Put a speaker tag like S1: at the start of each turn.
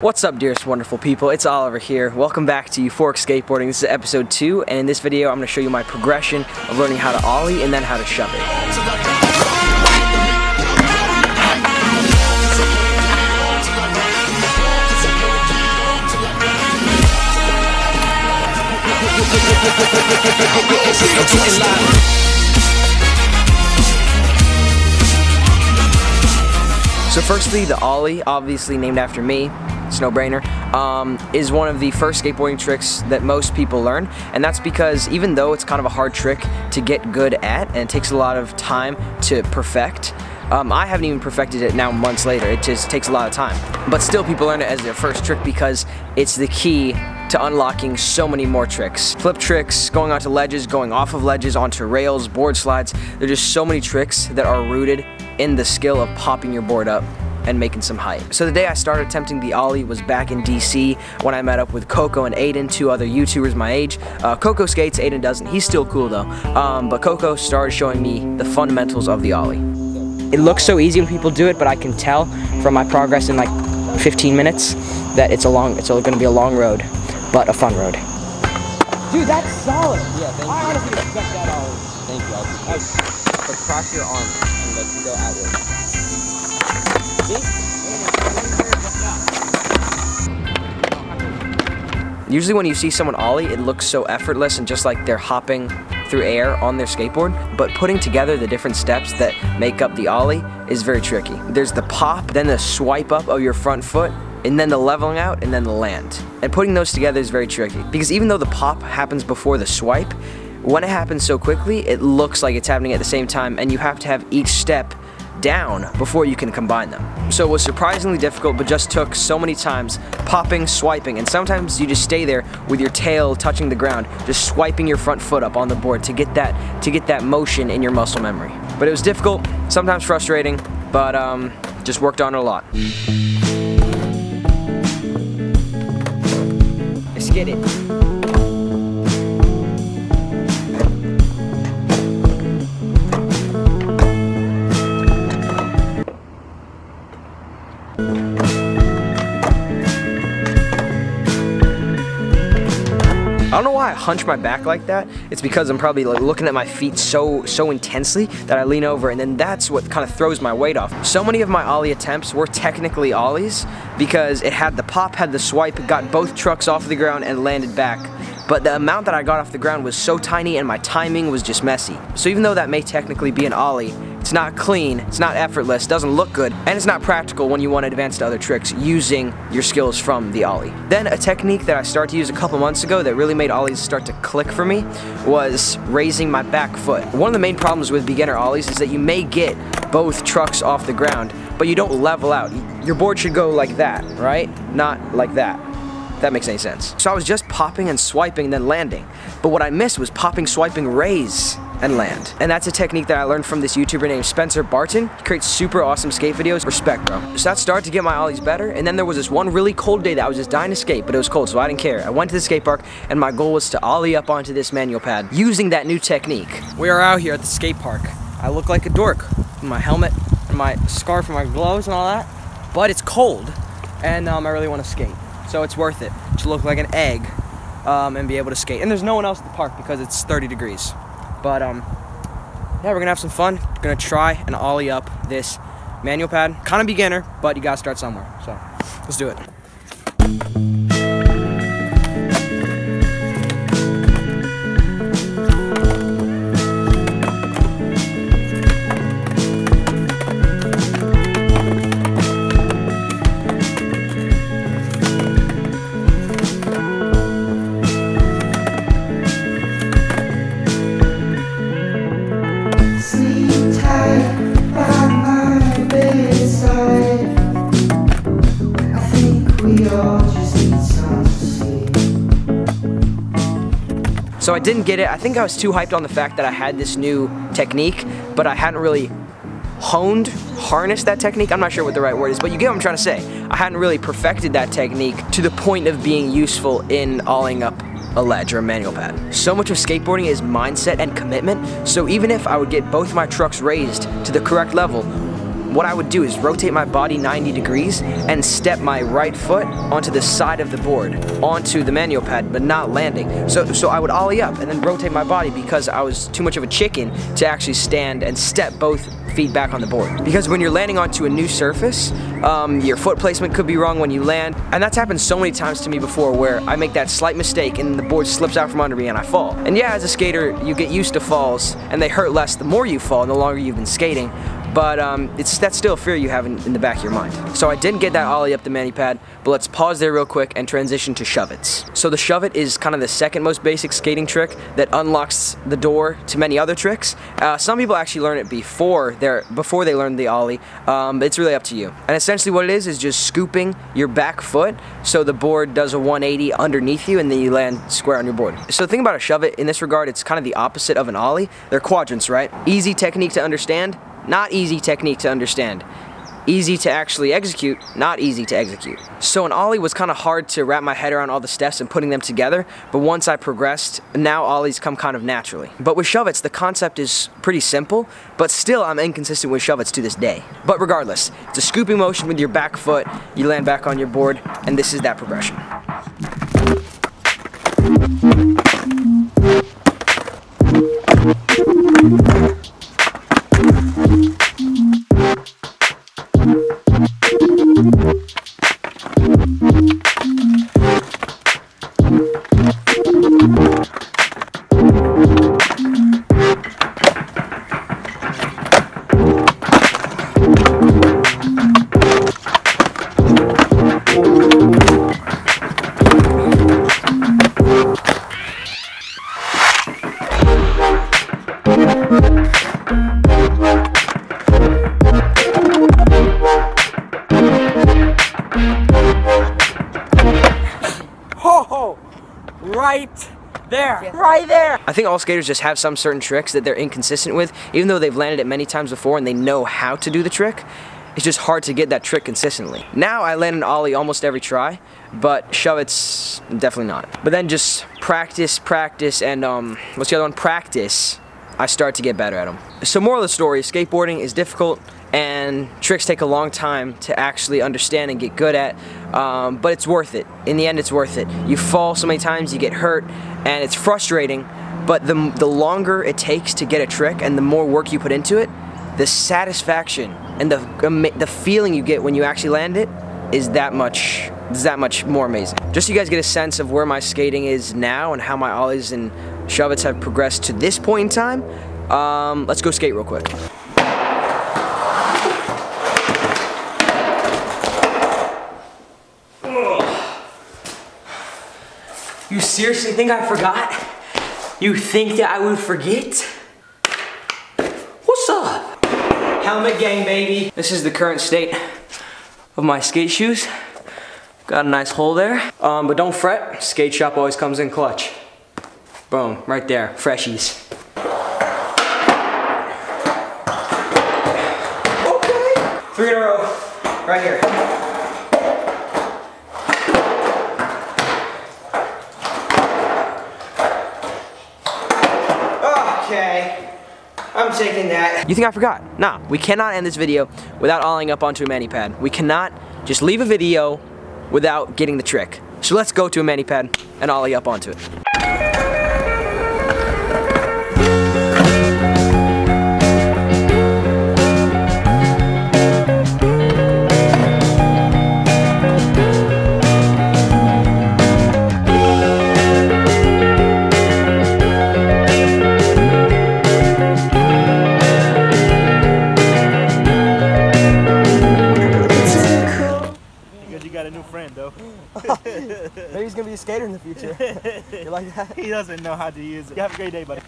S1: What's up, dearest wonderful people? It's Oliver here. Welcome back to Euphoric Skateboarding. This is episode 2, and in this video I'm going to show you my progression of learning how to ollie and then how to shove it. So firstly, the ollie, obviously named after me, it's no brainer, is one of the first skateboarding tricks that most people learn, and that's because even though it's kind of a hard trick to get good at and it takes a lot of time to perfect, I haven't even perfected it now months later. It just takes a lot of time. But still, people learn it as their first trick because it's the key to unlocking so many more tricks. Flip tricks, going onto ledges, going off of ledges, onto rails, board slides. There are just so many tricks that are rooted in the skill of popping your board up and making some height. So the day I started attempting the ollie was back in DC when I met up with Coco and Aiden, two other YouTubers my age. Coco skates, Aiden doesn't. He's still cool though. But Coco started showing me the fundamentals of the ollie. It looks so easy when people do it, but I can tell from my progress in like 15 minutes that it's going to be a long road, but a fun road. Dude, that's solid. Yeah, thank you. I honestly respect that ollie. Thank you. But cross your arm and let you go outward. Usually when you see someone ollie, it looks so effortless and just like they're hopping through air on their skateboard, but putting together the different steps that make up the ollie is very tricky. There's the pop, then the swipe up of your front foot, and then the leveling out, and then the land. And putting those together is very tricky, because even though the pop happens before the swipe, when it happens so quickly, it looks like it's happening at the same time, and you have to have each step down before you can combine them. So it was surprisingly difficult, but just took so many times popping, swiping, and sometimes you just stay there with your tail touching the ground, just swiping your front foot up on the board to get that motion in your muscle memory. But it was difficult, sometimes frustrating, but just worked on it a lot. Let's get it. I don't know why I hunch my back like that. It's because I'm probably like looking at my feet so intensely that I lean over, and then that's what kind of throws my weight off. So many of my ollie attempts were technically ollies because it had the pop, had the swipe, got both trucks off the ground and landed back. But the amount that I got off the ground was so tiny and my timing was just messy. So even though that may technically be an ollie, it's not clean, it's not effortless, doesn't look good, and it's not practical when you want to advance to other tricks using your skills from the ollie. Then a technique that I started to use a couple months ago that really made ollies start to click for me was raising my back foot. One of the main problems with beginner ollies is that you may get both trucks off the ground, but you don't level out. Your board should go like that, right? Not like that. If that makes any sense. So I was just popping and swiping and then landing. But what I missed was popping, swiping, raise, and land. And that's a technique that I learned from this YouTuber named Spencer Barton. He creates super awesome skate videos. Respect, bro. So that started to get my ollies better, and then there was this one really cold day that I was just dying to skate, but it was cold, so I didn't care. I went to the skate park, and my goal was to ollie up onto this manual pad using that new technique. We are out here at the skate park. I look like a dork with my helmet and my scarf and my gloves and all that, but it's cold, and I really want to skate. So it's worth it to look like an egg and be able to skate. And there's no one else at the park because it's 30 degrees. But yeah, we're gonna have some fun. We're gonna try and ollie up this manual pad. Kind of beginner, but you gotta start somewhere. So let's do it. So I didn't get it. I think I was too hyped on the fact that I had this new technique, but I hadn't really harnessed that technique. I'm not sure what the right word is, but you get what I'm trying to say. I hadn't really perfected that technique to the point of being useful in ollieing up a ledge or a manual pad. So much of skateboarding is mindset and commitment, so even if I would get both my trucks raised to the correct level, what I would do is rotate my body 90 degrees and step my right foot onto the side of the board, onto the manual pad, but not landing. So I would ollie up and then rotate my body because I was too much of a chicken to actually stand and step both feet back on the board. Because when you're landing onto a new surface, your foot placement could be wrong when you land, and that's happened so many times to me before where I make that slight mistake and the board slips out from under me and I fall. And yeah, as a skater, you get used to falls and they hurt less the more you fall and the longer you've been skating, but that's still a fear you have in the back of your mind. So I didn't get that ollie up the mani pad, but let's pause there real quick and transition to shuvits. So the shuvit is kind of the second most basic skating trick that unlocks the door to many other tricks. Some people actually learn it before they learn the ollie. It's really up to you. And essentially what it is just scooping your back foot so the board does a 180 underneath you and then you land square on your board. So the thing about a shuvit in this regard, it's kind of the opposite of an ollie. They're quadrants, right? Easy technique to understand, not easy technique to understand. Easy to actually execute, not easy to execute. So an ollie was kind of hard to wrap my head around all the steps and putting them together, but once I progressed, now ollies come kind of naturally. But with shuvits, the concept is pretty simple, but still I'm inconsistent with shuvits to this day. But regardless, it's a scooping motion with your back foot, you land back on your board, and this is that progression.
S2: Right there, right there.
S1: I think all skaters just have some certain tricks that they're inconsistent with, even though they've landed it many times before and they know how to do the trick. It's just hard to get that trick consistently. Now I land an ollie almost every try, but shuvits, definitely not. But then just practice, and what's the other one? Practice, I start to get better at them. So moral of the story, skateboarding is difficult and tricks take a long time to actually understand and get good at, but it's worth it. In the end, it's worth it. You fall so many times, you get hurt, and it's frustrating, but the longer it takes to get a trick and the more work you put into it, the satisfaction and the feeling you get when you actually land it is that much more amazing. Just so you guys get a sense of where my skating is now and how my ollies and shuvits have progressed to this point in time, let's go skate real quick.
S2: You seriously think I forgot? You think that I would forget? What's up? Helmet gang, baby.
S1: This is the current state of my skate shoes. Got a nice hole there. But don't fret, skate shop always comes in clutch. Boom, right there, freshies. Okay. 3 in a row, right here. Okay, I'm taking that. You think I forgot? Nah, we cannot end this video without ollieing up onto a mani pad. We cannot just leave a video without getting the trick. So let's go to a mani pad and ollie up onto it.
S2: Maybe he's gonna be a skater in the future. You like that?
S3: He doesn't know how to use it. You have a great day, buddy.